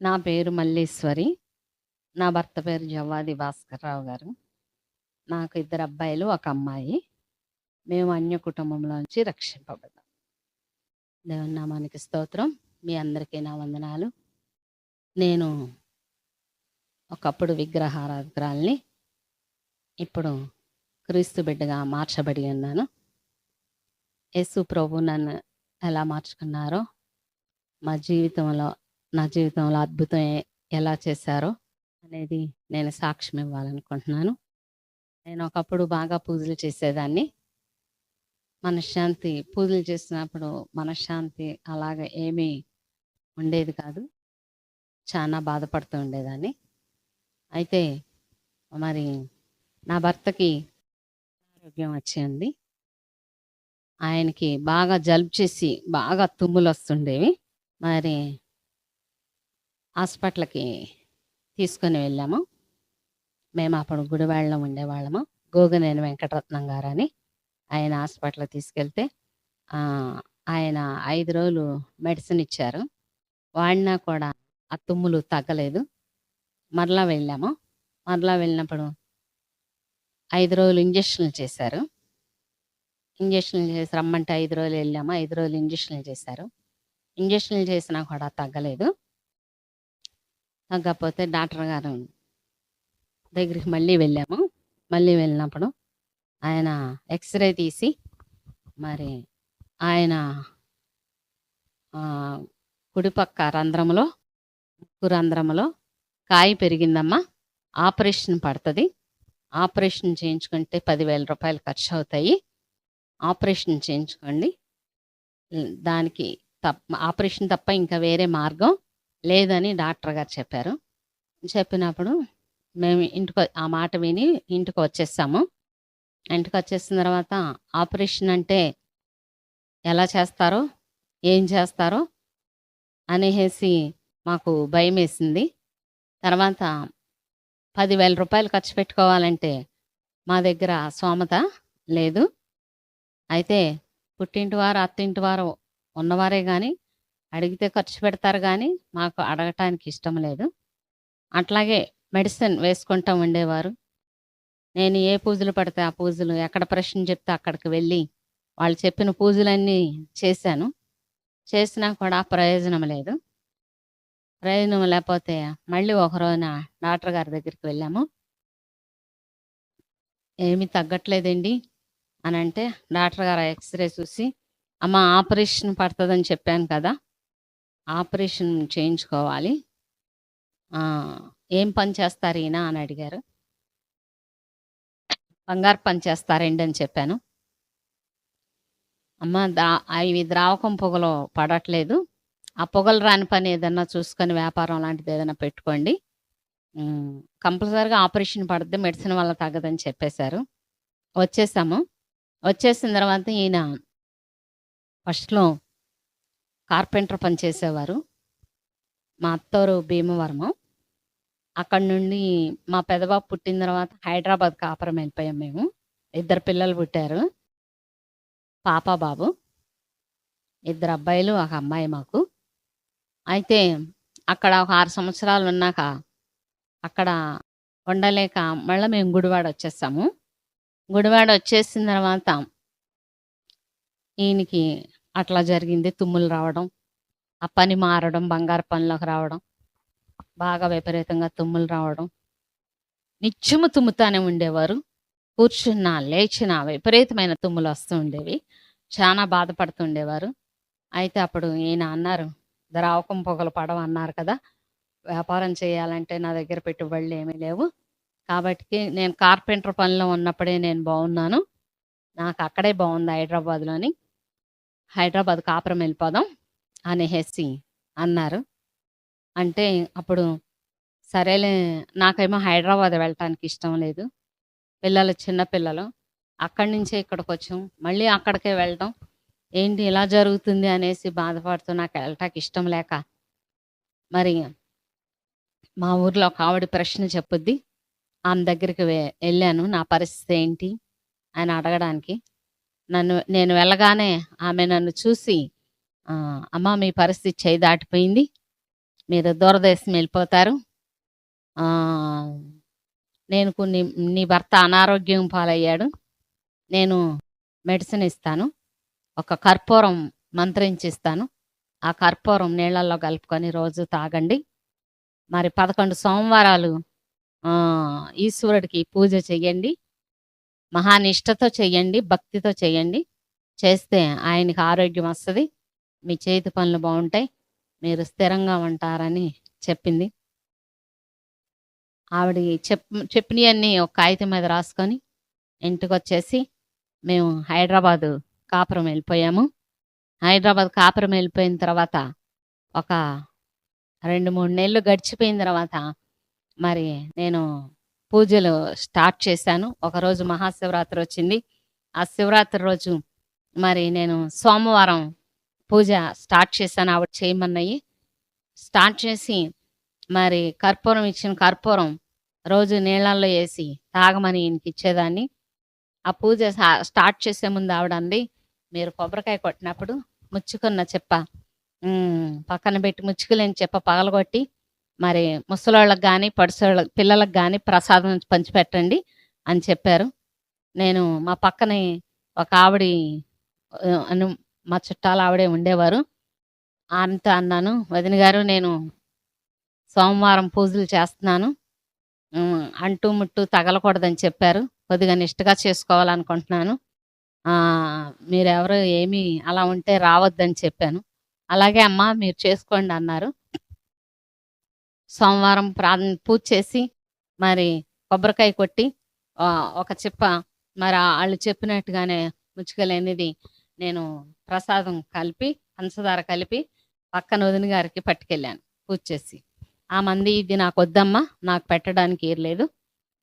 నా పేరు మల్లీశ్వరి. నా భర్త పేరు జవ్వాది భాస్కర్‌రావు గారు. నాకు ఇద్దరు అబ్బాయిలు, ఒక అమ్మాయి. మేము అన్య కుటుంబంలో నుంచి రక్షింపబడ్డాం. దేవుని నామానికి స్తోత్రం. మీ అందరికీ నా వందనాలు. నేను ఒకప్పుడు విగ్రహారాధకురాలిని. ఇప్పుడు క్రీస్తు బిడ్డగా మార్చబడి ఉన్నాను. యేసు ప్రభు నన్ను ఎలా మార్చుకున్నారో, నా జీవితంలో అద్భుతం ఎలా చేశారో అనేది నేను సాక్ష్యం ఇవ్వాలనుకుంటున్నాను. నేను ఒకప్పుడు బాగా పూజలు చేసేదాన్ని. పూజలు చేసినప్పుడు మనశ్శాంతి అలాగా ఏమీ ఉండేది కాదు. చాలా బాధపడుతూ ఉండేదాన్ని. అయితే మరి నా భర్తకి ఆరోగ్యం వచ్చింది. ఆయనకి బాగా జలుబు చేసి బాగా తుమ్ములు వస్తుండేవి. మరి హాస్పిటల్‌కి తీసుకొని వెళ్ళాము. మేము అప్పుడు గుడివాడలో ఉండేవాళ్ళము. గోగనేని వెంకటరత్నం గారని. ఆయన హాస్పిటల్‌కి తీసుకెళ్తే ఆయన 5 రోజులు మెడిసిన్ ఇచ్చారు. వాడినా కూడా ఆ తుమ్ములు తగ్గలేదు. మరలా వెళ్ళాము. మరలా వెళ్ళినప్పుడు 5 రోజులు ఇంజెక్షన్లు చేశారు. ఇంజెక్షన్లు చేసి రమ్మంటే 5 రోజులు వెళ్ళాము. 5 రోజులు ఇంజెక్షన్లు చేశారు. ఇంజెక్షన్లు చేసినా కూడా తగ్గలేదు. తగ్గకపోతే డాక్టర్ గారు దగ్గరికి మళ్ళీ వెళ్ళాము. మళ్ళీ వెళ్ళినప్పుడు ఆయన ఎక్స్‌రే తీసి మరి ఆయన కుడిపక్క ముక్కు రంధ్రంలో కాయ పెరిగిందమ్మా. ఆపరేషన్ పడుతుంది. ఆపరేషన్ చేయించుకుంటే 10,000 రూపాయలు ఖర్చు అవుతాయి. ఆపరేషన్ చేయించుకోండి. దానికి ఆపరేషన్ తప్ప ఇంకా వేరే మార్గం లేదని డాక్టర్ గారు చెప్పారు. చెప్పినప్పుడు మేము ఆ మాట విని ఇంటికి వచ్చేసాము. ఇంటికి వచ్చేసిన తర్వాత ఆపరేషన్ అంటే ఎలా చేస్తారో, ఏం చేస్తారో అనేసి మాకు భయమేసింది. తర్వాత 10,000 రూపాయలు ఖర్చు పెట్టుకోవాలంటే మా దగ్గర స్తోమత లేదు. అయితే పుట్టింటి వారు, అత్తింటి వారు ఉన్నవారే కానీ అడిగితే ఖర్చు పెడతారు కానీ మాకు అడగటానికి ఇష్టం లేదు. అట్లాగే మెడిసిన్ వేసుకుంటూ ఉండేవారు. నేను ఏ పూజలు పడితే ఆ పూజలు, ఎక్కడ ప్రశ్న చెప్తే అక్కడికి వెళ్ళి వాళ్ళు చెప్పిన పూజలన్నీ చేశాను. చేసినా కూడా ప్రయోజనం లేదు. ప్రయోజనం లేకపోతే మళ్ళీ ఒక రోజున డాక్టర్ గారి దగ్గరికి వెళ్ళాము. ఏమీ తగ్గట్లేదండి అని అంటే డాక్టర్ గారు ఎక్స్‌రే చూసి, అమ్మ ఆపరేషన్ పడుతుందని చెప్పాను కదా, ఆపరేషన్ చేయించుకోవాలి. ఏం పని చేస్తారు ఈయన అని అడిగారు. బంగారు పని చేస్తారండి అని చెప్పాను. అమ్మ ఇవి ద్రావకం పొగలో పడట్లేదు. ఆ పొగలు రాని పని ఏదన్నా చూసుకొని వ్యాపారం లాంటిది ఏదైనా పెట్టుకోండి. కంపల్సరీగా ఆపరేషన్ పడుద్ది, మెడిసిన్ వల్ల తగ్గదని చెప్పేశారు. వచ్చేసాము. వచ్చేసిన తర్వాత ఈయన ఫస్ట్‌లో కార్పెంటర్ పని చేసేవారు. మా అత్తోరు భీమవరము. అక్కడి నుండి మా పెదబాబు పుట్టిన తర్వాత హైదరాబాద్ కాపురం వెళ్ళిపోయాం మేము. 2 పిల్లలు పుట్టారు. పాప, బాబు. 2 అబ్బాయిలు, ఒక అమ్మాయి మాకు. అయితే అక్కడ ఒక 6 సంవత్సరాలు ఉన్నాక అక్కడ ఉండలేక మళ్ళీ మేము గుడివాడ వచ్చేసాము. గుడివాడ వచ్చేసిన తర్వాత ఈయనకి అట్లా జరిగింది. తుమ్ములు రావడం, ఆ పని మారడం, బంగారు పనిలోకి రావడం, బాగా విపరీతంగా తుమ్ములు రావడం. నిత్యము తుమ్ముతానే ఉండేవారు. కూర్చున్నా, లేచినా విపరీతమైన తుమ్ములు వస్తూ ఉండేవి. చాలా బాధపడుతుండేవారు. అయితే అప్పుడు ఈయన అన్నారు, ద్రావకం పొగలు పడవన్నారు కదా, వ్యాపారం చేయాలంటే నా దగ్గర పెట్టుబడులు ఏమీ లేవు. కాబట్టి నేను కార్పెంటర్ పనిలో ఉన్నప్పుడే నేను బాగున్నాను. నాకు అక్కడే బాగుంది హైదరాబాద్‌లోని. హైదరాబాద్ కాపురం వెళ్ళిపోదాం అనేసి అన్నారు. అంటే అప్పుడు సరేలే, నాకేమో హైదరాబాద్ వెళ్ళటానికి ఇష్టం లేదు. పిల్లలు చిన్న పిల్లలు. అక్కడి నుంచే ఇక్కడికొచ్చాం. మళ్ళీ అక్కడికే వెళ్ళడం ఏంటి ఇలా జరుగుతుంది అనేసి బాధపడుతూ నాకు వెళ్ళటానికి ఇష్టం లేక మరి మా ఊర్లో ఒక ఆవిడ ప్రశ్న చెప్పుద్ది. ఆమె దగ్గరికి వెళ్ళాను. నా పరిస్థితి ఏంటి అని అడగడానికి. నేను వెళ్ళగానే ఆమె నన్ను చూసి, అమ్మ మీ పరిస్థితి చేయి దాటిపోయింది. మీరు దూరదేశం వెళ్ళిపోతారు. ఆహ్, నేను నీ భర్త అనారోగ్యం పాలయ్యాడు. నేను మెడిసిన్ ఇస్తాను. ఒక కర్పూరం మంత్రించిస్తాను. ఆ కర్పూరం నీళ్ళల్లో కలుపుకొని రోజు తాగండి. మరి 11 సోమవారాలు ఈశ్వరుడికి పూజ చెయ్యండి. మహానిష్టతో చెయ్యండి. భక్తితో చెయ్యండి. చేస్తే ఆయనకి ఆరోగ్యం వస్తది. మీ చేతి పనులు బావుంటాయి. మీరు స్థిరంగా ఉంటారని చెప్పింది. ఆవిడ చెప్పినయన్నీ ఒక కాగితం మీద రాసుకొని ఇంటికొచ్చేసి మేము హైదరాబాదు కాపురం వెళ్ళిపోయాము. హైదరాబాద్ కాపురం వెళ్ళిపోయిన తర్వాత ఒక 2, 3 నెలలు గడిచిపోయిన తర్వాత మరి నేను పూజలు స్టార్ట్ చేశాను. ఒకరోజు మహాశివరాత్రి వచ్చింది. ఆ శివరాత్రి రోజు మరి నేను సోమవారం పూజ స్టార్ట్ చేశాను. ఆవిడ చేయమన్నయి. స్టార్ట్ చేసి మరి ఇచ్చిన కర్పూరం రోజు నీళ్ళల్లో వేసి తాగమని ఈయనకిచ్చేదాన్ని. ఆ పూజ స్టార్ట్ చేసే ముందు ఆవిడ అంది, మీరు కొబ్బరికాయ కొట్టినప్పుడు ముచ్చుకున్న చెప్ప పక్కన పెట్టి ముచ్చుకులేని చెప్ప పగలగొట్టి మరి ముసలోళ్ళకి కానీ పిల్లలకు కానీ ప్రసాదం పంచిపెట్టండి అని చెప్పారు. నేను మా పక్కనే ఒక ఆవిడి మా చుట్టాలు ఆవిడే ఉండేవారు. ఆమెతో అన్నాను, వదిన గారు నేను సోమవారం పూజలు చేస్తున్నాను. అంటూ ముట్టు తగలకూడదని చెప్పారు. కొద్దిగా నిష్టగా చేసుకోవాలనుకుంటున్నాను. మీరెవరు ఏమీ అలా ఉంటే రావద్దని చెప్పాను. అలాగే అమ్మా మీరు చేసుకోండి అన్నారు. సోమవారం పూజ చేసి మరి కొబ్బరికాయ కొట్టి ఒక చిప్ప మరి ఆళ్ళు చెప్పినట్టుగానే ముచ్చుకలేనిది నేను ప్రసాదం కలిపి పంచదార కలిపి పక్కన వదిన గారికి పట్టుకెళ్ళాను పూజ చేసి. ఆ మంది ఇది నాకొద్దమ్మా, నాకు పెట్టడానికి ఏర్లేదు,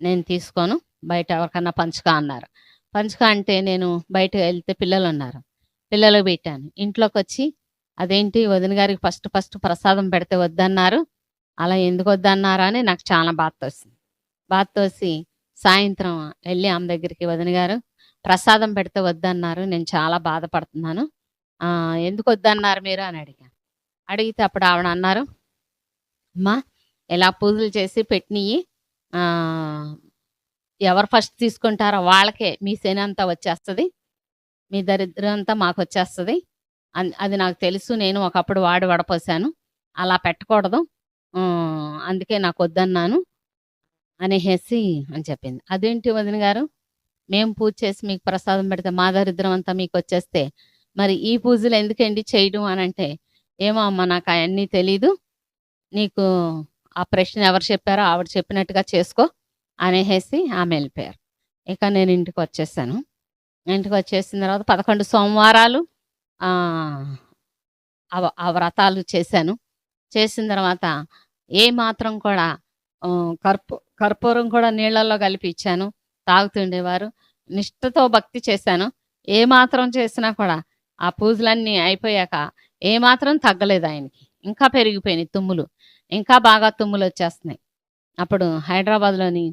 నేను తీసుకోను, బయట ఎవరికన్నా పంచుకా అన్నారు. పంచుకా అంటే నేను బయటకు వెళ్తే పిల్లలున్నారు. పిల్లలకు పెట్టాను. ఇంట్లోకొచ్చి అదేంటి వదిన గారికి ఫస్ట్ ప్రసాదం పెడితే వద్దన్నారు, అలా ఎందుకు వద్దన్నారా అని నాకు చాలా బాధ తోసింది. బాధ తోసి సాయంత్రం వెళ్ళి ఆమె దగ్గరికి, వదిన గారు ప్రసాదం పెడితే వద్దన్నారు, నేను చాలా బాధపడుతున్నాను, ఎందుకు వద్దన్నారు మీరు అని అడిగాను. అడిగితే అప్పుడు ఆవిడ అన్నారు, అమ్మా ఇలా పూజలు చేసి పెట్టినవి ఎవరు ఫస్ట్ తీసుకుంటారో వాళ్ళకే మీ శని అంతా వచ్చేస్తుంది, మీ దరిద్రం అంతా మాకు వచ్చేస్తుంది, అది నాకు తెలుసు, నేను ఒకప్పుడు వడపోసాను, అలా పెట్టకూడదు, అందుకే నాకు వద్దన్నాను అనేసి అని చెప్పింది. అదేంటి వదిన గారు, మేము పూజ చేసి మీకు ప్రసాదం పెడితే మా దరిద్రం అంతా మీకు వచ్చేస్తే మరి ఈ పూజలు ఎందుకండి చేయడం అని అంటే, ఏమో అమ్మ నాకు అవన్నీ తెలీదు, నీకు ఆ ప్రశ్న ఎవరు చెప్పారో ఆవిడ చెప్పినట్టుగా చేసుకో అనేసి ఆమె వెళ్ళిపోయారు. ఇక నేను ఇంటికి వచ్చేసాను. ఇంటికి వచ్చేసిన తర్వాత 11 సోమవారాలు ఆ వ్రతాలు చేశాను. చేసిన తర్వాత ఏ మాత్రం కూడా కర్పూరం కూడా నీళ్ళల్లో కలిపి ఇచ్చాను, తాగుతుండేవారు. నిష్ఠతో భక్తి చేశాను. ఏ మాత్రం చేసినా కూడా ఆ పూజలన్నీ అయిపోయాక ఏ మాత్రం తగ్గలేదు ఆయనకి. ఇంకా పెరిగిపోయినాయి తుమ్ములు, ఇంకా బాగా తుమ్ములు వచ్చేస్తున్నాయి. అప్పుడు హైదరాబాద్లోని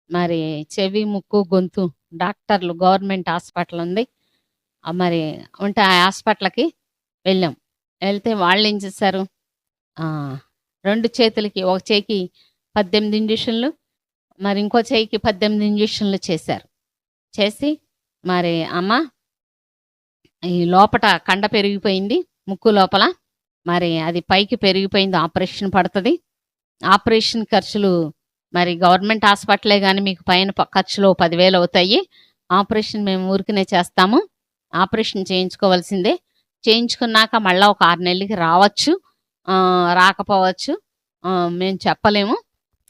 మరి చెవి ముక్కు గొంతు డాక్టర్లు గవర్నమెంట్ హాస్పిటల్ ఉంది, మరి ఉంటే ఆ హాస్పిటల్కి వెళ్ళాం. వెళ్తే వాళ్ళు ఏం చేశారు, 2 చేతులకి, ఒక చేయికి 18 ఇంజక్షన్లు, మరి ఇంకో చేయికి 18 ఇంజక్షన్లు చేశారు. చేసి మరి అమ్మ ఈ లోపట కండ పెరిగిపోయింది, ముక్కు లోపల మరి అది పైకి పెరిగిపోయింది, ఆపరేషన్ పడుతుంది, ఆపరేషన్ ఖర్చులు మరి గవర్నమెంట్ హాస్పిటలే కానీ మీకు పైన ఖర్చులు 10,000 అవుతాయి, ఆపరేషన్ మేము ఊరికనే చేస్తాము, ఆపరేషన్ చేయించుకోవాల్సిందే, చేయించుకున్నాక మళ్ళీ ఒక 6 నెలలకి రావచ్చు, రాకపోవచ్చు, మేము చెప్పలేము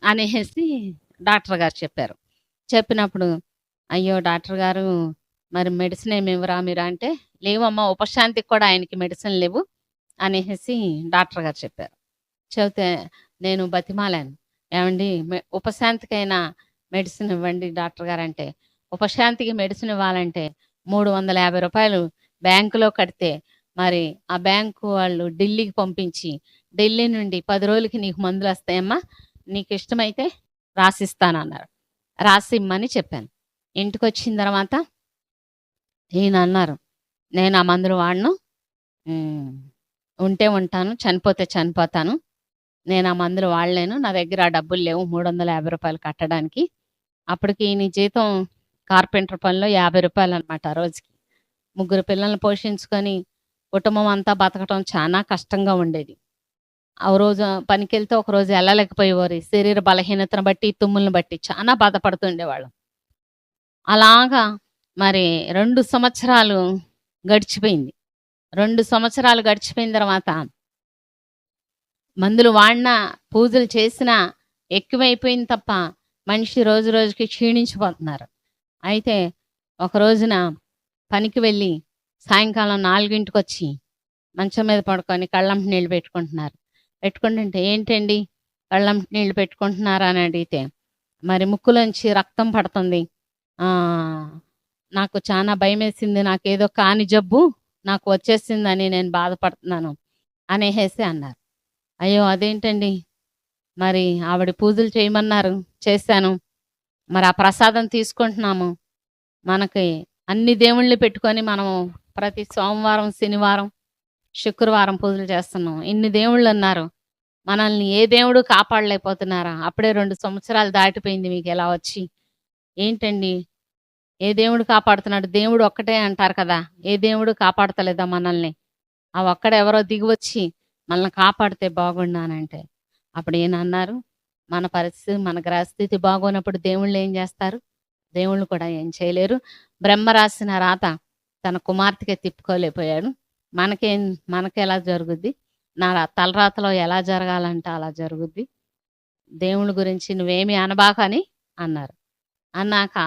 అనేసి డాక్టర్ గారు చెప్పారు. చెప్పినప్పుడు అయ్యో డాక్టర్ గారు మరి మెడిసిన్ ఏమి ఇవ్వరా మీరు అంటే, లేవమ్మా ఉపశాంతికి కూడా ఆయనకి మెడిసిన్ లేవు అనేసి డాక్టర్ గారు చెప్పారు. చెబితే నేను బతిమాలాను, ఏమండి ఉపశాంతికైనా మెడిసిన్ ఇవ్వండి డాక్టర్ గారు అంటే, ఉపశాంతికి మెడిసిన్ ఇవ్వాలంటే 350 రూపాయలు బ్యాంకులో కడితే మరి ఆ బ్యాంకు వాళ్ళు ఢిల్లీకి పంపించి, ఢిల్లీ నుండి 10 రోజులకి నీకు మందులు వస్తాయమ్మా, నీకు ఇష్టమైతే రాసిస్తానన్నారు. రాసి ఇమ్మని చెప్పాను. ఇంటికి వచ్చిన తర్వాత ఈయన అన్నారు, నేను ఆ మందులు వాడను, ఉంటే ఉంటాను, చనిపోతే చనిపోతాను, నేను ఆ మందులు వాడలేను. నా దగ్గర ఆ డబ్బులు లేవు రూ. 350 కట్టడానికి. అప్పటికి నీ జీతం కార్పెంటర్ పనిలో రూ. 50 అనమాట ఆ రోజుకి. ముగ్గురు పిల్లల్ని పోషించుకొని కుటుంబం అంతా బతకటం చాలా కష్టంగా ఉండేది. ఆ రోజు పనికెళ్తే ఒకరోజు ఎళ్ళలేకపోయేవారు. శరీర బలహీనతను బట్టి, తుమ్ములను బట్టి చాలా బాధపడుతుండేవాళ్ళం. అలాగా మరి 2 సంవత్సరాలు గడిచిపోయింది. 2 సంవత్సరాలు గడిచిపోయిన తర్వాత మందులు వాడినా, పూజలు చేసినా ఎక్కువైపోయింది తప్ప మనిషి రోజు రోజుకి క్షీణించిపోతున్నారు. అయితే ఒక రోజున పనికి వెళ్ళి సాయంకాలం 4:00కి మంచం మీద పడుకొని కళ్ళంట నీళ్ళు పెట్టుకుంటున్నారు. పెట్టుకుంటుంటే ఏంటండి కళ్ళంట నీళ్ళు పెట్టుకుంటున్నారా అని అడిగితే, మరి ముక్కులోంచి రక్తం పడుతుంది. నాకు చాలా భయమేసింది. నాకేదో కాని జబ్బు నాకు వచ్చేసిందని నేను బాధపడుతున్నాను అనేసి అన్నారు. అయ్యో! అదేంటండి? మరి ఆవిడ పూజలు చేయమన్నారు. చేశాను. మరి ఆ ప్రసాదం తీసుకుంటున్నాము. మనకి అన్ని దేవుళ్ళని పెట్టుకొని మనము ప్రతి సోమవారం, శనివారం, శుక్రవారం పూజలు చేస్తున్నాం. ఇన్ని దేవుళ్ళున్నారు. మనల్ని ఏ దేవుడు కాపాడలేకపోతున్నారా? అప్పుడే 2 సంవత్సరాలు దాటిపోయింది మీకిలా వచ్చి. ఏంటండి? ఏ దేవుడు కాపాడుతున్నాడు? దేవుడు ఒక్కటే అంటారు కదా! ఏ దేవుడు కాపాడతలేదా మనల్ని? ఆ ఒక్కడెవరో దిగివచ్చి మనల్ని కాపాడితే బాగుండానంటే, అప్పుడు ఈయనన్నారు, మన పరిస్థితి, మన గ్రహస్థితి బాగోనప్పుడు దేవుళ్ళు ఏం చేస్తారు? దేవుళ్ళు కూడా ఏం చేయలేరు. బ్రహ్మ రాసిన రాత తన కుమార్తెకే తిప్పుకోలేకపోయాడు. మనకెలా జరుగుద్ది? నా తలరాతలో ఎలా జరగాలంటే అలా జరుగుద్ది. దేవుడి గురించి నువ్వేమీ అనబాకని అన్నారు. అన్నాక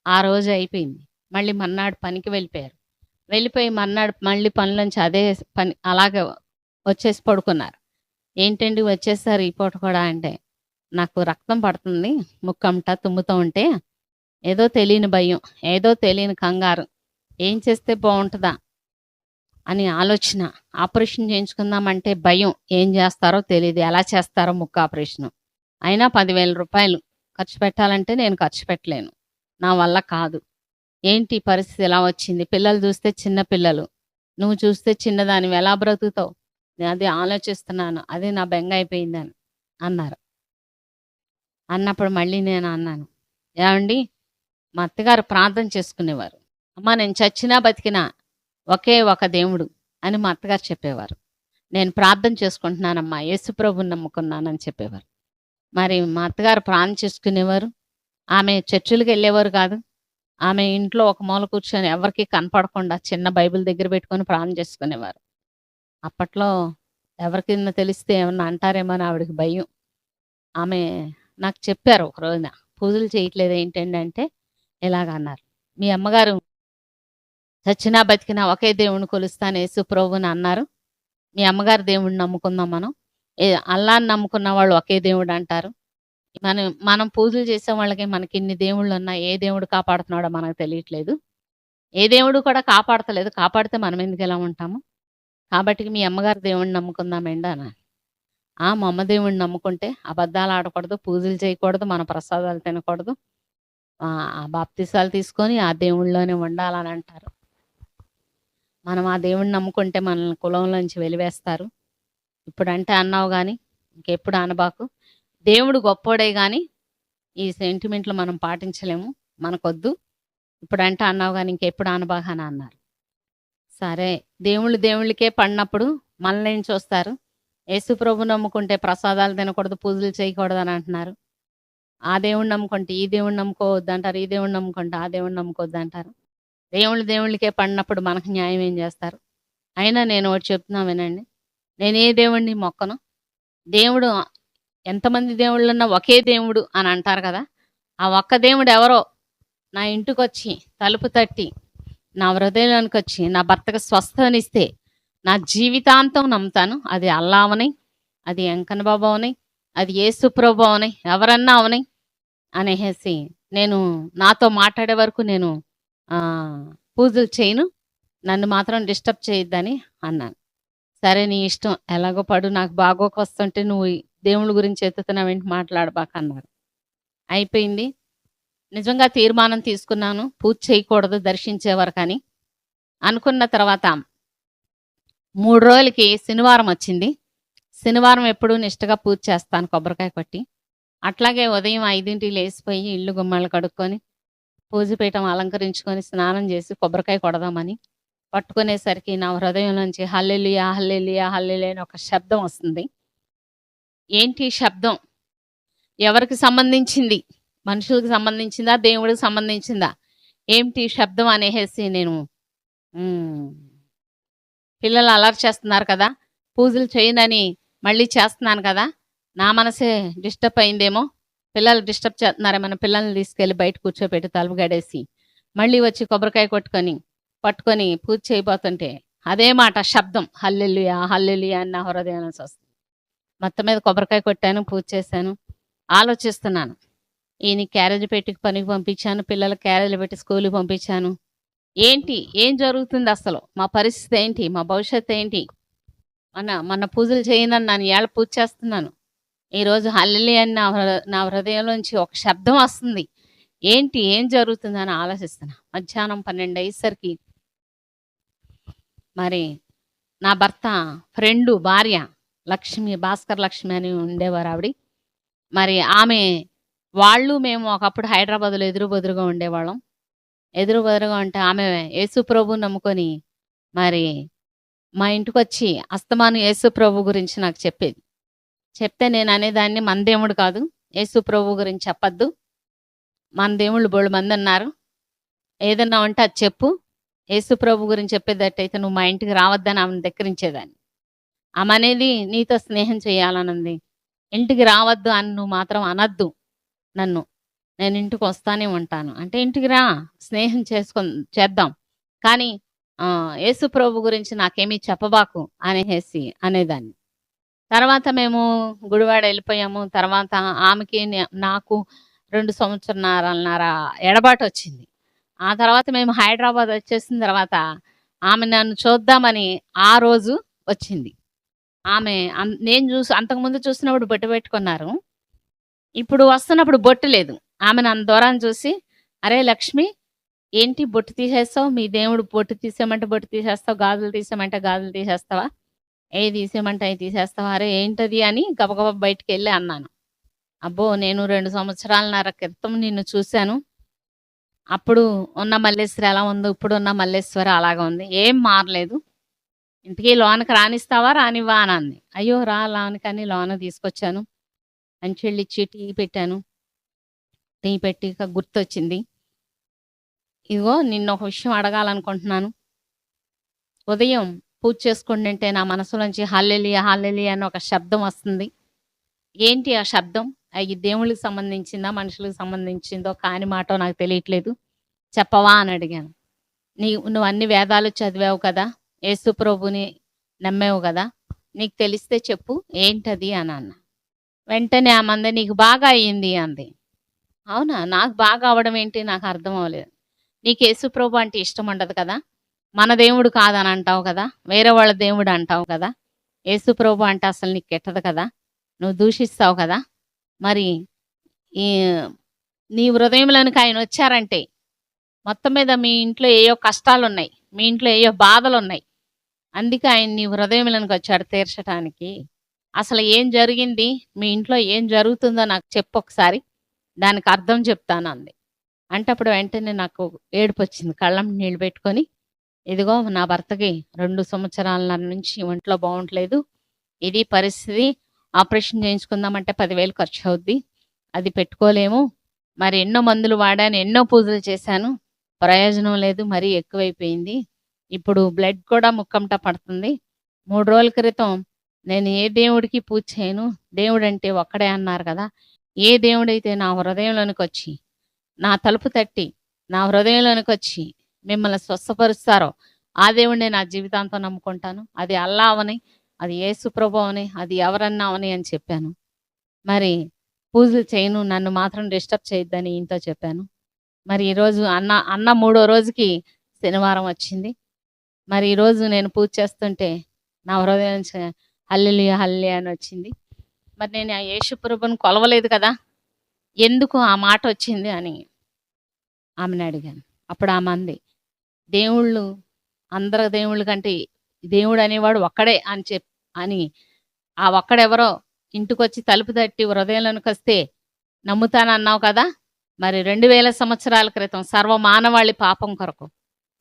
ఆ రోజు అయిపోయింది. మళ్ళీ మర్నాడు పనికి వెళ్ళిపోయారు. వెళ్ళిపోయి మర్నాడు మళ్ళీ పనిలోంచి అదే పని అలాగే వచ్చేసి పడుకున్నారు. ఏంటండి వచ్చేసారు ఈ పూట కూడా అంటే, నాకు రక్తం పడుతుంది. ముక్కంట తుమ్ముతూ ఉంటే ఏదో తెలియని భయం, ఏదో తెలియని కంగారు. ఏం చేస్తే బాగుంటుందా అని ఆలోచన. ఆపరేషన్ చేయించుకుందామంటే భయం. ఏం చేస్తారో తెలియదు. ఎలా చేస్తారో ముక్కు ఆపరేషను. అయినా 10,000 ఖర్చు పెట్టాలంటే నేను ఖర్చు పెట్టలేను. నా వల్ల కాదు. ఏంటి పరిస్థితి ఎలా వచ్చింది? పిల్లలు చూస్తే చిన్న పిల్లలు. నువ్వు చూస్తే చిన్నదానివి. ఎలా బ్రతుకుతావు? నేను అది ఆలోచిస్తున్నాను. అది నా బెంగ అయిపోయిందని అన్నారు. అన్నప్పుడు మళ్ళీ నేను అన్నాను, ఏమండి మా అత్తగారు ప్రార్థన చేసుకునేవారు. అమ్మ నేను చచ్చినా బతికినా ఒకే ఒక దేవుడు అని మా అత్తగారు చెప్పేవారు. నేను ప్రార్థన చేసుకుంటున్నానమ్మా, యేసుప్రభుని నమ్ముకున్నానని చెప్పేవారు. మరి మా అత్తగారు ప్రార్థన చేసుకునేవారు. ఆమె చర్చిలకు వెళ్ళేవారు కాదు. ఆమె ఇంట్లో ఒక మూల కూర్చొని ఎవరికి కనపడకుండా చిన్న బైబిల్ దగ్గర పెట్టుకొని ప్రార్థన చేసుకునేవారు. అప్పట్లో ఎవరికైనా తెలిస్తే ఏమన్నా అంటారేమో అని ఆవిడకి భయం. ఆమె నాకు చెప్పారు ఒక రోజున, పూజలు చేయట్లేదు ఏంటండి అంటే ఇలాగన్నారు, మీ అమ్మగారు చచ్చినా బతికినా ఒకే దేవుణ్ణి కొలుస్తాను యేసు ప్రభువుని అన్నారు. మీ అమ్మగారు దేవుడిని నమ్ముకుందాం మనం. అల్లాని నమ్ముకున్న వాళ్ళు ఒకే దేవుడు అంటారు. మనం పూజలు చేసే వాళ్ళకి మనకి ఇన్ని దేవుళ్ళు ఉన్నా ఏ దేవుడు కాపాడుతున్నాడో మనకు తెలియట్లేదు. ఏ దేవుడు కూడా కాపాడతలేదు. కాపాడితే మనం ఎందుకు ఎలా ఉంటాము? కాబట్టి మీ అమ్మగారు దేవుడిని నమ్ముకుందామండి అన్న. మా అమ్మ దేవుడిని నమ్ముకుంటే అబద్ధాలు ఆడకూడదు, పూజలు చేయకూడదు, మన ప్రసాదాలు తినకూడదు, ఆ బాప్తిసాలు తీసుకొని ఆ దేవుళ్ళలోనే ఉండాలని అంటారు. మనం ఆ దేవుడిని నమ్ముకుంటే మనల్ని కులంలోంచి వెలివేస్తారు. ఇప్పుడంటే అన్నావు కానీ ఇంకెప్పుడు అనబాకు. దేవుడు గొప్పోడే కానీ ఈ సెంటిమెంట్లు మనం పాటించలేము, మనకొద్దు. ఇప్పుడంటే అన్నావు కానీ ఇంకెప్పుడు అనబాక అని అన్నారు. సరే, దేవుళ్ళకే పడినప్పుడు మనల్ని ఏం చూస్తారు? యేసుప్రభు నమ్ముకుంటే ప్రసాదాలు తినకూడదు, పూజలు చేయకూడదు అని అంటున్నారు. ఆ దేవుడిని నమ్ముకుంటే ఈ దేవుడిని నమ్ముకోవద్దు అంటారు, ఈ దేవుడిని నమ్ముకుంటే ఆ దేవుడిని నమ్ముకోవద్దు అంటారు. దేవుళ్ళకే పడినప్పుడు మనకు న్యాయం ఏం చేస్తారు? అయినా నేను ఒకటి చెప్తున్నా వినండి, నేను ఏ దేవుడిని మొక్కను. దేవుడు ఎంతమంది దేవుళ్ళున్నా ఒకే దేవుడు అని అంటారు కదా. ఆ ఒక్క దేవుడు ఎవరో నా ఇంటికి వచ్చి తలుపు తట్టి నా హృదయంలోనికి వచ్చి నా భర్తకు స్వస్థతనిస్తే నా జీవితాంతం నమ్ముతాను. అది అల్లా అవని, అది వెంకన్న బాబు అవని, అది యేసు ప్రభు అవని, ఎవరన్నా అవని అనేసి నేను నాతో మాట్లాడే వరకు నేను పూజలు చేయను, నన్ను మాత్రం డిస్టర్బ్ చేయొద్దని అన్నాను. సరే నీ ఇష్టం, ఎలాగో పడు, నాకు బాగోక వస్తుంటే నువ్వు దేవుళ్ళ గురించి ఎత్తుతున్నావేంటి, మాట్లాడబాక అన్నారు. అయిపోయింది. నిజంగా తీర్మానం తీసుకున్నాను, పూజ చేయకూడదు దర్శించేవారు కానీ అనుకున్న తర్వాత 3 రోజులకి శనివారం వచ్చింది. శనివారం ఎప్పుడూ నిష్టగా పూజ చేస్తాను కొబ్బరికాయ కొట్టి. అట్లాగే ఉదయం 5కి లేసిపోయి ఇల్లు గుమ్మాలు కడుక్కొని, పూజ పీఠం అలంకరించుకొని, స్నానం చేసి కొబ్బరికాయ కొడదామని పట్టుకునేసరికి నా హృదయంలోంచి హల్లెలూయా, హల్లెలూయా, హల్లెలూయా అని ఒక శబ్దం వస్తుంది. ఏంటి ఈ శబ్దం? ఎవరికి సంబంధించింది? మనుషులకు సంబంధించిందా? దేవుడికి సంబంధించిందా? ఏమిటి ఈ శబ్దం అనేసి నేను పిల్లలు అలర్ట్ చేస్తున్నారు కదా! పూజలు చేయనని మళ్ళీ చేస్తున్నాను కదా! నా మనసే డిస్టర్బ్ అయిందేమో! పిల్లలు డిస్టర్బ్ చేస్తున్నారేమో! పిల్లల్ని తీసుకెళ్ళి బయట కూర్చోబెట్టి తలుపు గడేసి, మళ్ళీ వచ్చి కొబ్బరికాయ పట్టుకొని పూజ చేయబోతుంటే అదే మాట శబ్దం హల్లెలూయా, హల్లెలూయా అని నా హృదయం నుంచి వస్తుంది. మొత్తం మీద కొబ్బరికాయ కొట్టాను, పూజ చేశాను. ఆలోచిస్తున్నాను. ఈయన క్యారేజ్ పెట్టి పనికి పంపించాను. పిల్లలకి క్యారేజ్‌లు పెట్టి స్కూల్‌కి పంపించాను. ఏం జరుగుతుంది అసలు? మా పరిస్థితి ఏంటి? మా భవిష్యత్తు ఏంటి? మొన్న పూజలు చేయనన్నాను. ఇవాళ పూజ చేస్తున్నాను. ఈరోజు హల్లెలూయా అని నా హృదయంలోంచి ఒక శబ్దం వస్తుంది. ఏం జరుగుతుందని ఆలోచిస్తున్నా. మధ్యాహ్నం 12 అయ్యేసరికి మరి నా భర్త ఫ్రెండు భార్య లక్ష్మి, భాస్కర్ లక్ష్మి అని ఉండేవారు ఆవిడ. మరి వాళ్ళు మేము ఒకప్పుడు హైదరాబాద్‌లో ఎదురుబెదురుగా ఉండేవాళ్ళం. ఎదురుబెదురుగా ఉంటే ఆమె యేసు ప్రభువుని నమ్ముకొని మరి మా ఇంటికొచ్చి అస్తమానం యేసు ప్రభు గురించి నాకు చెప్పేది. చెప్తే నేను అనేదాన్ని, మన దేవుడు కాదు, యేసు ప్రభు గురించి చెప్పొద్దు. మన దేవుళ్ళు బోలెడు మందున్నారు. ఏదన్నా ఉంటే అది చెప్పు. యేసు ప్రభు గురించి చెప్పేటట్టయితే నువ్వు మా ఇంటికి రావద్దని ఆమెను ధిక్కరించేదాన్ని. ఆమె అనేది నీతో స్నేహం చేయాలనుంది. ఇంటికి రావద్దు అని నువ్వు మాత్రం అనద్దు నన్ను. నేను ఇంటికి వస్తానే ఉంటాను. అంటే ఇంటికి రా, స్నేహం చేద్దాం. కానీ యేసు ప్రభు గురించి నాకేమీ చెప్పబాకు అనేదాన్ని. తర్వాత మేము గుడివాడ వెళ్ళిపోయాము. తర్వాత ఆమెకి నాకు 2 సంవత్సరాలన్నర ఎడబాటొచ్చింది. ఆ తర్వాత మేము హైదరాబాద్ వచ్చేసిన తర్వాత ఆమె నన్ను చూద్దామని ఆ రోజు వచ్చింది. ఆమె నేను అంతకుముందు చూసినప్పుడు బొట్టు పెట్టుకున్నారు. ఇప్పుడు వస్తున్నప్పుడు బొట్టు లేదు. ఆమె నన్ను దూరాన చూసి, "అరే లక్ష్మి, ఏంటి బొట్టు తీసేస్తావు? మీ దేవుడు బొట్టు తీసేయమంటే బొట్టు తీసేస్తావు, గాజులు తీసేయమంటే గాజులు తీసేస్తావా? ఏయి తీసేయమంటే అయి తీసేస్తావా? అరే ఏంటది?" అని గబగబా బయటికెళ్ళి అన్నాను. "అబ్బో, నేను 2 సంవత్సరాలన్నర క్రితం నిన్ను చూశాను. అప్పుడు ఉన్న మల్లేశ్వరి ఎలా ఉందో ఇప్పుడున్న మల్లేశ్వరి అలాగా ఉంది. ఏం మారలేదు. ఇంతకీ లోనకి రానిస్తావా, రానివ్వా" అని అంది. అయ్యో రా లోనకని లోన తీసుకొచ్చాను. మంచినీళ్ళు ఇచ్చి టీ పెట్టాను. టీ పెట్టి గుర్తొచ్చింది. ఇదిగో నిన్నొక విషయం అడగాలనుకుంటున్నాను. ఉదయం పూజ చేసుకుంటుంటే నా మనసులోంచి హల్లెలూయా, హల్లెలూయా అని ఒక శబ్దం వస్తుంది. ఏంటి ఆ శబ్దం? అది దేవుళ్ళకి సంబంధించిందా, మనుషులకు సంబంధించిందో కాని మాటో నాకు తెలియట్లేదు. చెప్పవా అని అడిగాను. నువ్వు అన్ని వేదాలు చదివావు కదా, యేసు ప్రభుని నమ్మావు కదా, నీకు తెలిస్తే చెప్పు ఏంటది అని అన్నా. వెంటనే ఆమె అంది, నీకు బాగా అయ్యింది అంది. అవునా? నాకు బాగా అవ్వడం ఏంటి? నాకు అర్థం అవ్వలేదు. నీకు యేసు ప్రభు అంటే ఇష్టం ఉండదు కదా, మన దేవుడు కాదని అంటావు కదా, వేరే వాళ్ళ దేవుడు అంటావు కదా, యేసు ప్రభు అంటే అసలు నీకు కెట్టదు కదా, నువ్వు దూషిస్తావు కదా, మరి నీ హృదయంలోనికి ఆయన వచ్చారంటే మొత్తం మీద మీ ఇంట్లో ఏయో కష్టాలున్నాయి, మీ ఇంట్లో ఏయో బాధలున్నాయి. అందుకే ఆయన నీ హృదయంలోనికి వచ్చాడు తీర్చడానికి. అసలు ఏం జరిగింది, మీ ఇంట్లో ఏం జరుగుతుందో నాకు చెప్పు ఒకసారి, దానికి అర్థం చెప్తాను అంది. అంటే అప్పుడు వెంటనే నాకు ఏడుపు వచ్చింది. కళ్ళం నీళ్ళు పెట్టుకొని, ఇదిగో నా భర్తకి 2 సంవత్సరాలన్నర నుంచి ఒంట్లో బాగుంటలేదు, ఇది పరిస్థితి, ఆపరేషన్ చేయించుకుందామంటే 10,000 ఖర్చు అవుద్ది, అది పెట్టుకోలేము, మరి ఎన్నో మందులు వాడాను, ఎన్నో పూజలు చేశాను, ప్రయోజనం లేదు, మరీ ఎక్కువైపోయింది, ఇప్పుడు బ్లడ్ కూడా ముక్కంట పడుతుంది. 3 రోజుల క్రితం నేను ఏ దేవుడికి పూజ చేయను, దేవుడంటే ఒక్కడే అన్నారు కదా, ఏ దేవుడైతే నా హృదయంలోనికి వచ్చి, నా తలుపు తట్టి, నా హృదయంలోనికి వచ్చి మిమ్మల్ని స్వస్థపరుస్తారో ఆ దేవుడిని నా జీవితాంతం నమ్ముకుంటాను. అది అల్లా అవని, అది యేసు ప్రభు అవని, అది ఎవరన్నా అవని అని చెప్పాను. మరి పూజలు చేయను, నన్ను మాత్రం డిస్టర్బ్ చేయొద్దని ఈయనతో చెప్పాను. మరి ఈరోజు అన్న 3వ రోజుకి శనివారం వచ్చింది. మరి ఈరోజు నేను పూజ చేస్తుంటే నా హృదయం నుంచి హల్లెలూయా, హల్లెలూయా అని వచ్చింది. మరి నేను ఆ యేసు ప్రభువుని కొలవలేదు కదా, ఎందుకు ఆ మాట వచ్చింది అని ఆమెను అడిగాను. అప్పుడు ఆమె అంది, దేవుళ్ళు అందరి దేవుళ్ళ కంటే దేవుడు అనేవాడు ఒక్కడే అని ఆ ఒక్కడెవరో ఇంటికొచ్చి తలుపు తట్టి హృదయంలోనికి వస్తే నమ్ముతానన్నావు కదా, మరి 2000 సంవత్సరాల క్రితం సర్వమానవాళి పాపం కొరకు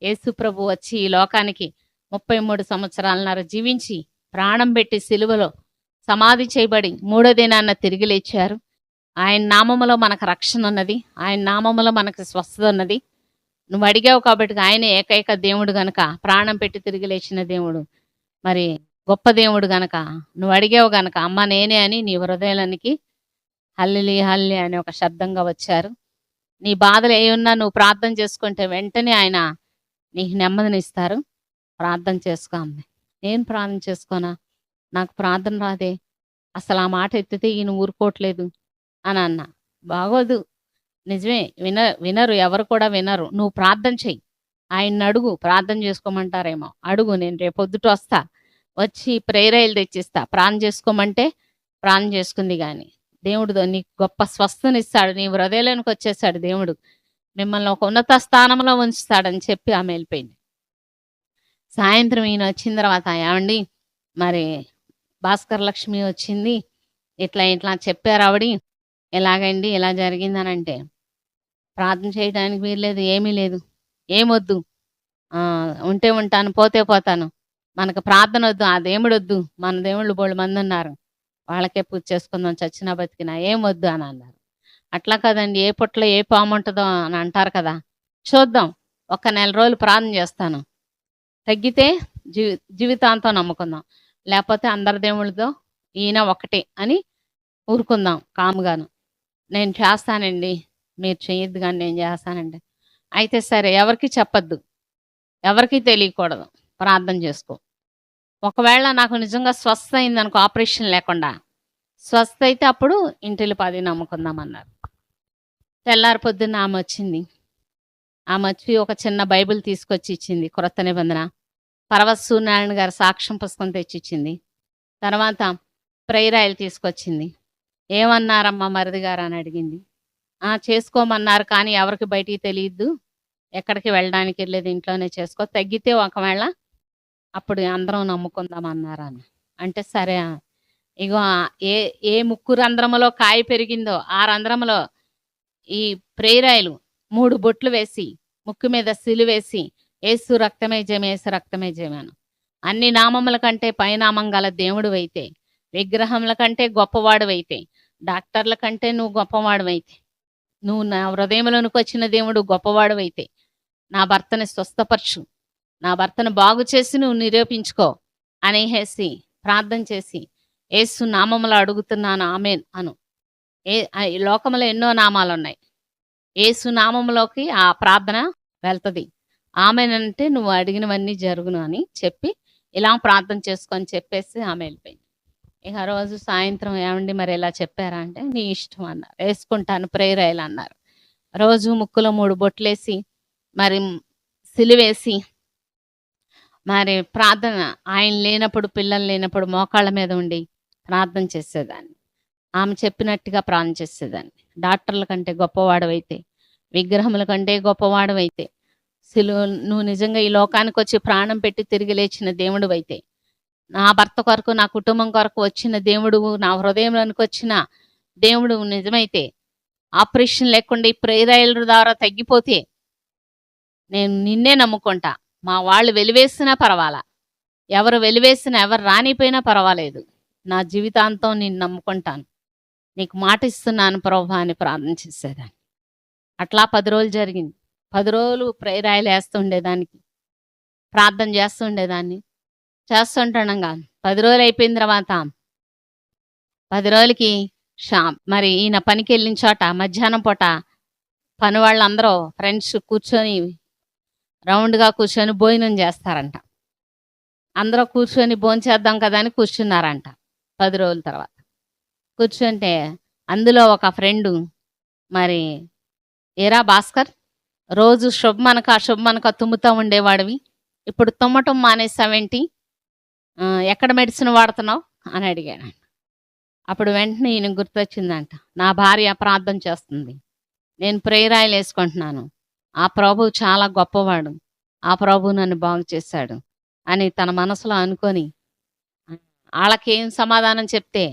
యేసు ప్రభు వచ్చి ఈ లోకానికి 33 సంవత్సరాలన్నర జీవించి ప్రాణం పెట్టి సిలువలో సమాధి చేయబడి 3వ దినాన్న తిరిగి లేచారు. ఆయన నామములో మనకు రక్షణ ఉన్నది, ఆయన నామములో మనకు స్వస్థత ఉన్నది. నువ్వు అడిగావు కాబట్టి ఆయన ఏకైక దేవుడు గనక, ప్రాణం పెట్టి తిరిగి లేచిన దేవుడు, మరి గొప్ప దేవుడు గనక, నువ్వు అడిగావు గనక అమ్మ నేనే అని నీ హృదయానికి హల్లెలూయా హల్లెలూయా అని ఒక శబ్దంగా వచ్చారు. నీ బాధలు ఏ ఉన్నా నువ్వు ప్రార్థన చేసుకుంటే వెంటనే ఆయన నీకు నెమ్మదినిస్తారు. ప్రార్థన చేసుకో అమ్మ. నేను ప్రార్థన చేసుకోనా, నాకు ప్రార్థన రాదే, అసలు ఆ మాట ఎత్తితే ఈయన ఊరుకోవట్లేదు అని అన్నా. బాగోదు, నిజమే, వినరు, ఎవరు కూడా వినరు. నువ్వు ప్రార్థన చెయ్యి, ఆయన్ని అడుగు, ప్రార్థన చేసుకోమంటారేమో అడుగు, నేను రేపు పొద్దుట వస్తా, వచ్చి ప్రేరాయిలు తెచ్చిస్తా, ప్రార్థన చేసుకోమంటే ప్రార్థన చేసుకుంది. కానీ దేవుడు నీకు గొప్ప స్వస్థనిస్తాడు, నీ హృదయంలోనికి వచ్చేసాడు దేవుడు, మిమ్మల్ని ఒక ఉన్నత స్థానంలో ఉంచుతాడని చెప్పి ఆమె వెళ్ళిపోయింది. సాయంత్రం ఈయన వచ్చిన తర్వాత, ఏమండి మరి భాస్కర్ లక్ష్మి వచ్చింది, ఇట్లా ఇట్లా చెప్పారు ఆవిడ, ఎలాగండి ఇలా జరిగిందని అంటే, ప్రార్థన చేయడానికి వీల్లేదు, ఏమీ లేదు, ఏమొద్దు, ఉంటే ఉంటాను, పోతే పోతాను, మనకు ప్రార్థన వద్దు, ఆ దేవుడు వద్దు, మన దేవుళ్ళు బోళ్ళు మంది ఉన్నారు, వాళ్ళకే పూజ చేసుకుందాం, చచ్చినా బతికినా ఏం వద్దు అని అన్నారు. అట్లా కదండి, ఏ పుట్లో ఏ పాము ఉంటుందో అని అంటారు కదా, చూద్దాం, ఒక 1 నెల రోజులు ప్రార్థన చేస్తాను, తగ్గితే జీవితాంతం నమ్ముకుందాం, లేకపోతే అందరి దేవుళ్ళతో ఈయన ఒకటే అని ఊరుకుందాం కాముగాను. నేను చేస్తానండి, మీరు చేయొద్దు కానీ నేను చేస్తానండి. అయితే సరే, ఎవరికి చెప్పద్దు, ఎవరికి తెలియకూడదు, ప్రార్థన చేసుకో. ఒకవేళ నాకు నిజంగా స్వస్థ అయిందనుకో, ఆపరేషన్ లేకుండా స్వస్థ అయితే అప్పుడు ఇంటిల్లి 10 నమ్ముకుందాం అన్నారు. తెల్లారి పొద్దున్న ఆమె వచ్చింది. ఆమె వచ్చి ఒక చిన్న బైబిల్ తీసుకొచ్చి ఇచ్చింది, క్రొత్త నిబంధన. పర్వత సూర్యనారాయణ గారి సాక్ష్యం పుస్తకం తెచ్చిచ్చింది. తర్వాత ప్రేరాయిలు తీసుకొచ్చింది. ఏమన్నారమ్మా మరిది గారు అని అడిగింది. చేసుకోమన్నారు, కానీ ఎవరికి బయటికి తెలియద్దు, ఎక్కడికి వెళ్ళడానికి వెళ్ళేది, ఇంట్లోనే చేసుకో, తగ్గితే ఒకవేళ అప్పుడు అందరం నమ్ముకుందాం అన్నారు అని అంటే, సరే ఇగో ఏ ముక్కు రంధ్రములో కాయ పెరిగిందో ఆ రంధ్రములో ఈ ప్రేరాయిలు 3 బొట్లు వేసి ముక్కు మీద సిలువేసి ఏసు రక్తమే జయం, ఏసు రక్తమే జయమను. అన్ని నామముల కంటే పైనామం గల దేవుడు అయితే, విగ్రహముల కంటే గొప్పవాడు అయితే, డాక్టర్ల కంటే నువ్వు గొప్పవాడు అయితే, నువ్వు నా హృదయంలోనికి వచ్చిన దేవుడు గొప్పవాడు అయితే, నా భర్తని స్వస్థపరచు, నా భర్తను బాగు చేసి నువ్వు నిరూపించుకో అనేసి ప్రార్థన చేసి, ఏసు నామములో అడుగుతున్నాను ఆమెన్ అను. ఈ లోకంలో ఎన్నో నామాలు ఉన్నాయి, ఏసు నామములోకి ఆ ప్రార్థన వెళ్తుంది. ఆమెన్ అంటే నువ్వు అడిగినవన్నీ జరుగును అని చెప్పి ఇలా ప్రార్థన చేసుకొని చెప్పేసి ఆమె వెళ్ళిపోయింది. ఇక రోజు సాయంత్రం, ఏమండి మరి ఎలా చెప్పారా అంటే, నీ ఇష్టం అన్నారు, వేసుకుంటాను ప్రేరాయిలు అన్నారు. రోజు ముక్కులో 3 బొట్లేసి మరి సిలువేసి మరి ప్రార్థన, ఆయన లేనప్పుడు, పిల్లలు లేనప్పుడు మోకాళ్ళ మీద ఉండి ప్రార్థన చేసేదాన్ని. ఆమె చెప్పినట్టుగా ప్రార్థన చేసేదాన్ని. డాక్టర్ల కంటే గొప్పవాడవైతే, విగ్రహముల కంటే గొప్పవాడవైతే, నువ్వు నిజంగా ఈ లోకానికి వచ్చి ప్రాణం పెట్టి తిరిగి లేచిన దేవుడు అయితే, నా భర్త కొరకు, నా కుటుంబం కొరకు వచ్చిన దేవుడు, నా హృదయంలోనికి వచ్చిన దేవుడు నిజమైతే, ఆపరేషన్ లేకుండా ఈ ప్రేరాయిల ద్వారా తగ్గిపోతే నేను నిన్నే నమ్ముకుంటా. మా వాళ్ళు వెలివేసినా పర్వాలా, ఎవరు వెలివేసినా, ఎవరు రానిపోయినా పర్వాలేదు, నా జీవితాంతం నేను నమ్ముకుంటాను, నీకు మాట ఇస్తున్నాను ప్రభా అని ప్రార్థన చేసేదాన్ని. అట్లా 10 రోజులు జరిగింది. 10 రోజులు ప్రేరాయిలు వేస్తుండేదానికి, ప్రార్థన చేస్తుండేదాన్ని. చేస్తుంటానంగా 10 రోజులు అయిపోయిన తర్వాత 10 రోజులకి మరి ఈయన పనికి వెళ్ళిన చోట మధ్యాహ్నం పూట పని వాళ్ళందరూ ఫ్రెండ్స్ కూర్చొని రౌండ్గా కూర్చొని భోజనం చేస్తారంట. అందరూ కూర్చొని భోజనం చేద్దాం కదా అని కూర్చున్నారంట. 10 రోజుల తర్వాత కూర్చుంటే అందులో ఒక ఫ్రెండు, మరి ఏరా భాస్కర్, రోజు శుభమనక తుమ్ముతూ ఉండేవాడివి, ఇప్పుడు తుమ్మటం మానేసావేంటి, ఎక్కడ మెడిసిన్ వాడుతున్నావు అని అడిగాడు. అప్పుడు వెంటనే ఈయన గుర్తొచ్చిందంట, నా భార్య ప్రార్థన చేస్తుంది, నేను ప్రేరాయిలు వేసుకుంటున్నాను, ఆ ప్రభు చాలా గొప్పవాడు, ఆ ప్రభు నన్ను బాగు చేశాడు అని తన మనసులో అనుకొని ఆళ్ళకేం సమాధానం చెప్తే,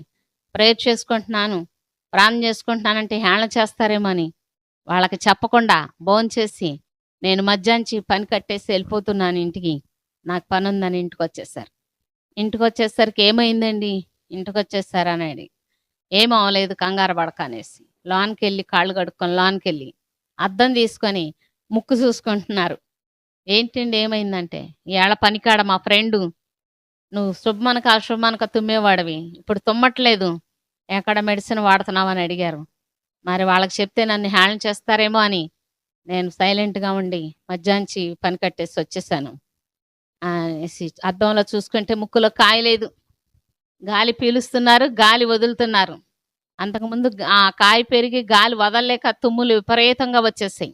ప్రేయర్ చేసుకుంటున్నాను, ప్రార్థన చేసుకుంటున్నానంటే హేళన చేస్తారేమో అని, వాళ్ళకి చెప్పకుండా భోంచేసి, నేను మధ్యాహ్నించి పని కట్టేసి ఎళ్ళిపోతున్నాను ఇంటికి. నాకు పనుందని ఇంటికొచ్చేసారు. ఇంటికొచ్చేసరికి "ఏమైందండి? ఇంటికొచ్చేసారని" అడిగి, "ఏం అవ్వలేదు కంగారు పడక" అనేసి. లోనకెళ్ళి కాళ్ళు కడుక్కొని లోనకెళ్ళి, అద్దం తీసుకొని ముక్కు చూసుకుంటున్నారు. ఏంటండి ఏమైందంటే, "ఇయాళ పనికాడ మా ఫ్రెండు నువ్వు శుభ్మనక, అశుభ్మనక తుమ్మేవాడివి. ఇప్పుడు తుమ్మట్లేదు. ఎక్కడ మెడిసిన్ వాడుతున్నావని" అడిగారు. మరి వాళ్ళకి చెప్తే నన్ను హేళన చేస్తారేమో అని నేను సైలెంట్‌గా ఉండి మధ్యాహ్నించి పని కట్టేసి వచ్చేసాను. అనేసి అద్దంలో చూసుకుంటే ముక్కులో కాయ లేదు. గాలి పీలుస్తున్నారు, గాలి వదులుతున్నారు. అంతకుముందు ఆ కాయ పెరిగి గాలి వదలలేక తుమ్ములు విపరీతంగా వచ్చేసాయి.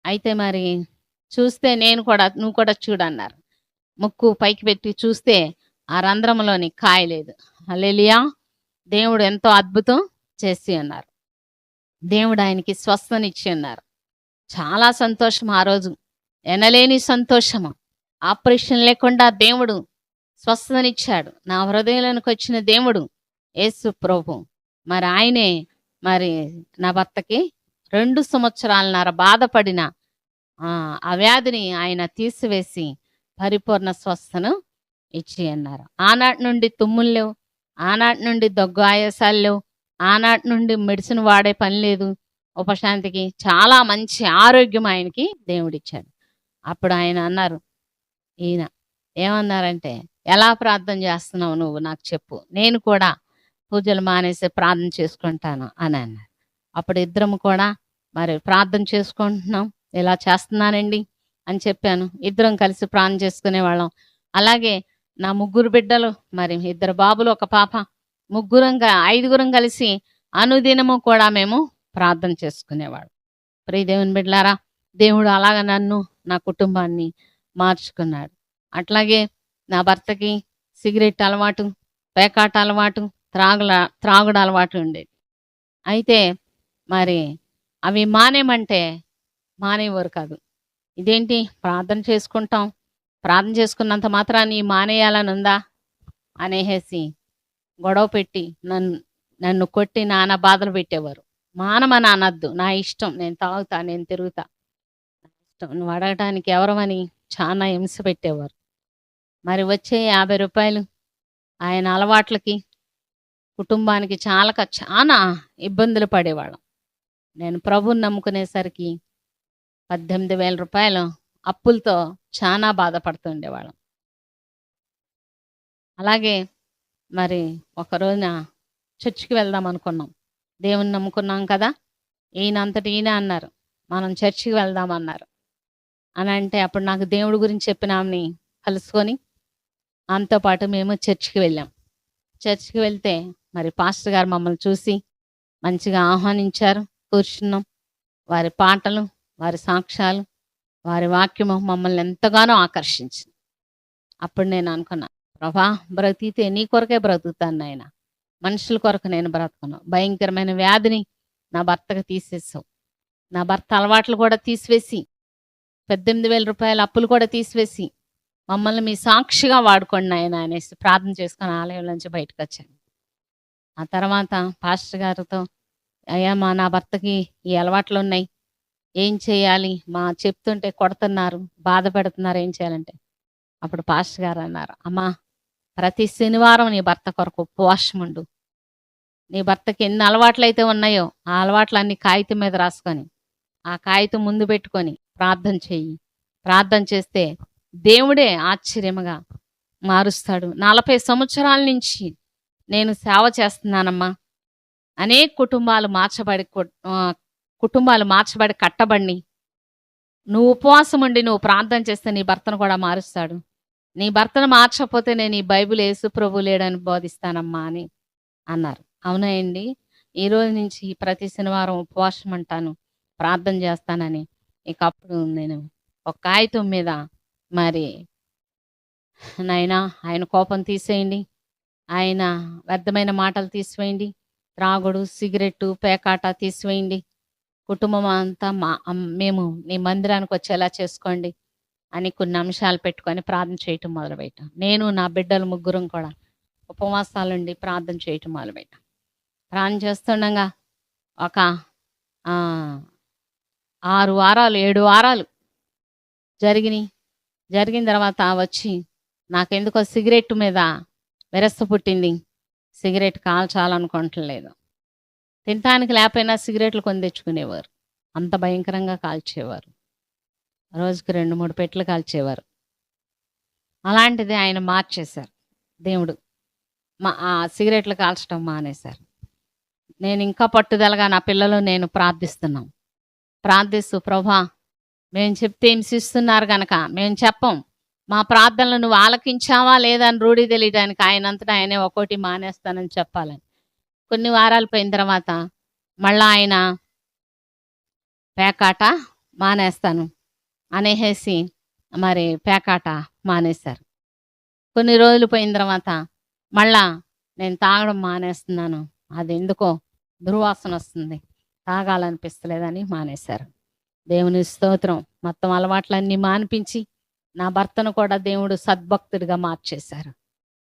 అయితే మరి చూస్తే నేను కూడా "నువ్వు కూడా చూడన్నారు." ముక్కు పైకి పెట్టి చూస్తే ఆ రంధ్రంలోని కాయ లేదు. హల్లెలూయా! దేవుడు ఎంతో అద్భుతం చేసి ఉన్నారు. దేవుడు ఆయనకి స్వస్థనిచ్చి ఉన్నారు. చాలా సంతోషం ఆ రోజు. ఎనలేని సంతోషము. ఆపరేషన్ లేకుండా దేవుడు స్వస్థతనిచ్చాడు. నా హృదయంలోనికొచ్చిన దేవుడు యేసు ప్రభు. మరి ఆయనే మరి నా భర్తకి 2 సంవత్సరాలన్నర బాధపడిన ఆ వ్యాధిని ఆయన తీసివేసి పరిపూర్ణ స్వస్థను ఇచ్చి అన్నారు. ఆనాటి నుండి తుమ్ములు లేవు. ఆనాటి నుండి దగ్గు ఆయాసాలు లేవు. ఆనాటి నుండి మెడిసిన్ వాడే పని లేదు. ఉపశాంతికి చాలా మంచి ఆరోగ్యం ఆయనకి దేవుడిచ్చాడు. అప్పుడు ఆయన అన్నారు, ఈయన ఏమన్నారంటే, "ఎలా ప్రార్థన చేస్తున్నావు నువ్వు నాకు చెప్పు. నేను కూడా పూజలు మానేసి ప్రార్థన చేసుకుంటాను" అని అన్నారు. అప్పుడు ఇద్దరము కూడా మరి ప్రార్థన చేసుకుంటున్నాం. ఇలా చేస్తున్నానండి అని చెప్పాను. ఇద్దరం కలిసి ప్రార్థన చేసుకునేవాళ్ళం. అలాగే నా 3 బిడ్డలు, మరి 2 బాబులు, 1 పాప, ముగ్గురంగా 5గురం కలిసి అనుదినము కూడా మేము ప్రార్థన చేసుకునేవాళ్ళం. ప్రియ దేవుని బిడ్డలారా, దేవుడు అలాగ నన్ను, నా కుటుంబాన్ని మార్చుకున్నాడు. అట్లాగే నా భర్తకి సిగరెట్ అలవాటు, పేకాట అలవాటు, త్రాగుడు అలవాటు ఉండేది. అయితే మరి అవి మానేమంటే మానేవారు కాదు. ఇదేంటి ప్రార్థన చేసుకుంటాం, ప్రార్థన చేసుకున్నంత మాత్రాన్ని మానేయాలని ఉందా అనేసి గొడవ పెట్టి నన్ను కొట్టి నానా బాధలు పెట్టేవారు. మానమని అనద్దు, నా ఇష్టం, నేను తాగుతా, నేను తిరుగుతా, నా ఇష్టం, నువ్వు అడగటానికి ఎవరమని చాలా హింస పెట్టేవారు. మరి వచ్చే రూ. 50 ఆయన అలవాట్లకి, కుటుంబానికి చాలా ఇబ్బందులు పడేవాళ్ళం. నేను ప్రభువుని నమ్ముకునేసరికి రూ. 18,000 అప్పులతో చాలా బాధపడుతుండేవాళ్ళం. అలాగే మరి ఒక రోజున చర్చికి వెళ్దాం అనుకున్నాం. దేవుని నమ్ముకున్నాం కదా, ఈయన అన్నారు, మనం చర్చికి వెళ్దాం అన్నారు. అని అంటే అప్పుడు నాకు దేవుడి గురించి చెప్పిన ఆమెని కలుసుకొని ఆమెతో పాటు మేము చర్చికి వెళ్ళాం. చర్చికి వెళ్తే మరి పాస్టర్ గారు మమ్మల్ని చూసి మంచిగా ఆహ్వానించారు. కూర్చున్నాం. వారి పాటలు, వారి సాక్ష్యాలు, వారి వాక్యము మమ్మల్ని ఎంతగానో ఆకర్షించింది. అప్పుడు నేను అనుకున్నా, ప్రభా, బ్రతికితే నీ కొరకే బ్రతుకుతాను నాయన, మనుషుల కొరకు నేను బ్రతకను. భయంకరమైన వ్యాధిని నా భర్తకు తీసేసావు. నా భర్త అలవాట్లు కూడా తీసివేసి, రూ. 18,000 అప్పులు కూడా తీసివేసి, మమ్మల్ని మీ సాక్షిగా వాడుకోండి నాయన అనేసి ప్రార్థన చేసుకొని ఆలయం నుంచి బయటకు వచ్చాను. ఆ తర్వాత పాస్టర్ గారితో, అయ్యా నా భర్తకి ఈ అలవాట్లు ఉన్నాయి, ఏం చేయాలి, చెప్తుంటే కొడుతున్నారు, బాధ పెడుతున్నారు, ఏం చేయాలంటే అప్పుడు పాస్టర్ గారు అన్నారు, అమ్మా, ప్రతి శనివారం నీ భర్త కొరకు ఉపవాసం ఉండు. నీ భర్తకి ఎన్ని అలవాట్లు అయితే ఉన్నాయో ఆ అలవాట్లన్నీ కాగితం మీద రాసుకొని ఆ కాగితం ముందు పెట్టుకొని ప్రార్థన చెయ్యి. ప్రార్థన చేస్తే దేవుడే ఆశ్చర్యముగా మారుస్తాడు. 40 సంవత్సరాల నుంచి నేను సేవ చేస్తున్నానమ్మా. అనేక కుటుంబాలు మార్చబడి కట్టబడి, నువ్వు ఉపవాసం ఉండి నువ్వు ప్రార్థన చేస్తే నీ భర్తను కూడా మారుస్తాడు. నీ భర్తను మార్చకపోతే నేను ఈ బైబిల్ యేసు ప్రభు లేడని బోధిస్తానమ్మా అని అన్నారు. అవునాయండి, ఈ రోజు నుంచి ప్రతి శనివారం ఉపవాసం అంటాను, ప్రార్థన చేస్తానని. ఇక అప్పుడు నేను ఒక కాగితం మీద మరి, నాయనా ఆయన కోపం తీసేయండి, ఆయన వ్యర్థమైన మాటలు తీసివేయండి, త్రాగుడు, సిగరెట్టు, పేకాట తీసివేయండి, కుటుంబం అంతా మేము నీ మందిరానికి వచ్చేలా చేసుకోండి అని కొన్ని అంశాలు పెట్టుకొని ప్రార్థన చేయటం మొదలుపెట్టాం. నేను, నా బిడ్డలు 3 కూడా ఉపవాసాలుండి ప్రార్థన చేయటం మొదలుపెట్టాం. ప్రార్థన చేస్తుండగా ఒక 6 వారాలు 7 వారాలు జరిగినాయి. జరిగిన తర్వాత వచ్చి నాకెందుకో సిగరెట్ మీద విరక్తి పుట్టింది. సిగరెట్ కాల్చాలనుకోవట్లేదు. తినటానికి లేకపోయినా సిగరెట్లు కొని తెచ్చుకునేవారు. అంత భయంకరంగా కాల్చేవారు. రోజుకి 2-3 పెట్టెలు కాల్చేవారు. అలాంటిది ఆయన మార్చేశారు దేవుడు. ఆ సిగరెట్లు కాల్చడం మానేశారు. నేను ఇంకా పట్టుదలగా నా పిల్లలు నేను ప్రార్థిస్తున్నాం. ప్రార్థిస్తూ ప్రభా మేము చెప్తే హింసిస్తున్నారు గనక మేము చెప్పం, మా ప్రార్థనలు నువ్వు ఆలకించావా లేదా అని రూఢి తెలియడానికి ఆయనంతటా ఆయనే ఒక్కోటి మానేస్తానని చెప్పాలని. కొన్ని వారాలు పోయిన తర్వాత మళ్ళా ఆయన పేకాట మానేస్తాను అనేసి మరి పేకాట మానేశారు. కొన్ని రోజులు పోయిన తర్వాత మళ్ళా నేను తాగడం మానేస్తున్నాను, అది ఎందుకో దుర్వాసన వస్తుంది, తాగాలనిపిస్తలేదని మానేశారు. దేవుని స్తోత్రం. మొత్తం అలవాట్లన్నీ మానిపించి నా భర్తను కూడా దేవుడు సద్భక్తుడిగా మార్చేశారు.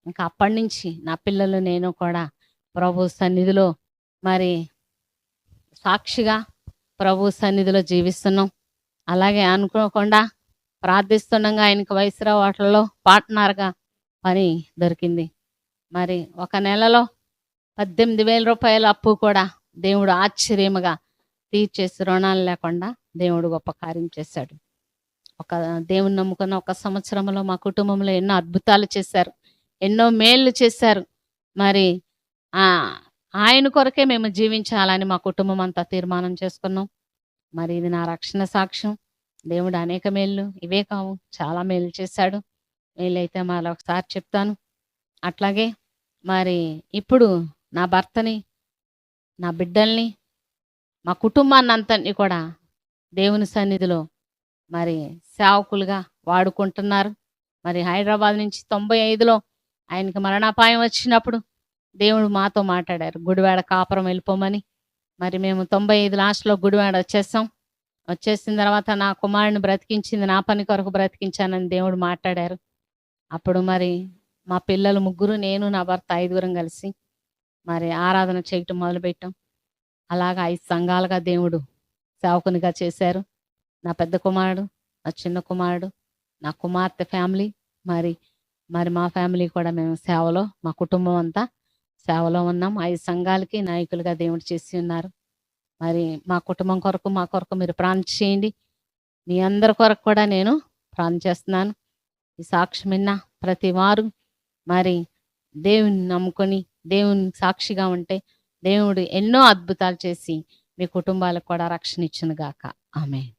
ఇంకా అప్పటి నుంచి నా పిల్లలు నేను కూడా ప్రభు సన్నిధిలో మరి సాక్షిగా ప్రభు సన్నిధిలో జీవిస్తున్నాం. అలాగే అనుకోకుండా ప్రార్థిస్తుండగా ఆయనకి వైస్రావు వాటిల్లో పార్ట్నర్గా పని దొరికింది. మరి ఒక నెలలో 18,000 రూపాయల అప్పు కూడా దేవుడు ఆశ్చర్యముగా తీర్చేసి రుణాలు లేకుండా దేవుడు గొప్ప కార్యం చేశాడు. ఒక దేవుని నమ్ముకున్న ఒక సంవత్సరంలో మా కుటుంబంలో ఎన్నో అద్భుతాలు చేశారు, ఎన్నో మేళ్ళు చేశారు. మరి ఆయన కొరకే మేము జీవించాలని మా కుటుంబం అంతా తీర్మానం చేసుకున్నాం. మరి ఇది నా రక్షణ సాక్ష్యం. దేవుడు అనేక మేళ్ళు, ఇవే కావు చాలా మేలు చేశాడు. మేలైతే మళ్ళీ ఒకసారి చెప్తాను. అట్లాగే మరి ఇప్పుడు నా భర్తని, నా బిడ్డల్ని, మా కుటుంబాన్ని అంతని కూడా దేవుని సన్నిధిలో మరి సేవకులుగా వాడుకుంటున్నారు. మరి హైదరాబాద్ నుంచి 95లో ఆయనకి మరణాపాయం వచ్చినప్పుడు దేవుడు మాతో మాట్లాడారు, గుడివాడ కాపురం వెళ్ళిపోమని. మరి మేము 95 లాస్ట్లో గుడివాడ వచ్చేసాం. వచ్చేసిన తర్వాత నా కుమారుని బ్రతికించింది నా పని కొరకు బ్రతికించానని దేవుడు మాట్లాడారు. అప్పుడు మరి మా పిల్లలు 3, నేను నా భర్త 5 కలిసి మరి ఆరాధన చేయటం మొదలుపెట్టాం. అలాగా 5 సంఘాలుగా దేవుడు సేవకునిగా చేశారు. నా పెద్ద కుమారుడు, నా చిన్న కుమారుడు, నా కుమార్తె ఫ్యామిలీ, మరి మా ఫ్యామిలీ కూడా మేము సేవలో, మా కుటుంబం అంతా సేవలో ఉన్నాం. 5 సంఘాలకి నాయకులుగా దేవుడు చేసి ఉన్నారు. మరి మా కుటుంబం కొరకు, మా కొరకు మీరు ప్రార్థన చేయండి. మీ అందరి కొరకు కూడా నేను ప్రార్థన చేస్తున్నాను. ఈ సాక్ష్యం విన్న ప్రతి వారు మరి దేవుని నమ్ముకొని దేవుని సాక్షిగా ఉంటే దేవుడు ఎన్నో అద్భుతాలు చేసి మీ కుటుంబాలకు కూడా రక్షణ ఇచ్చును గాక. ఆమేన్.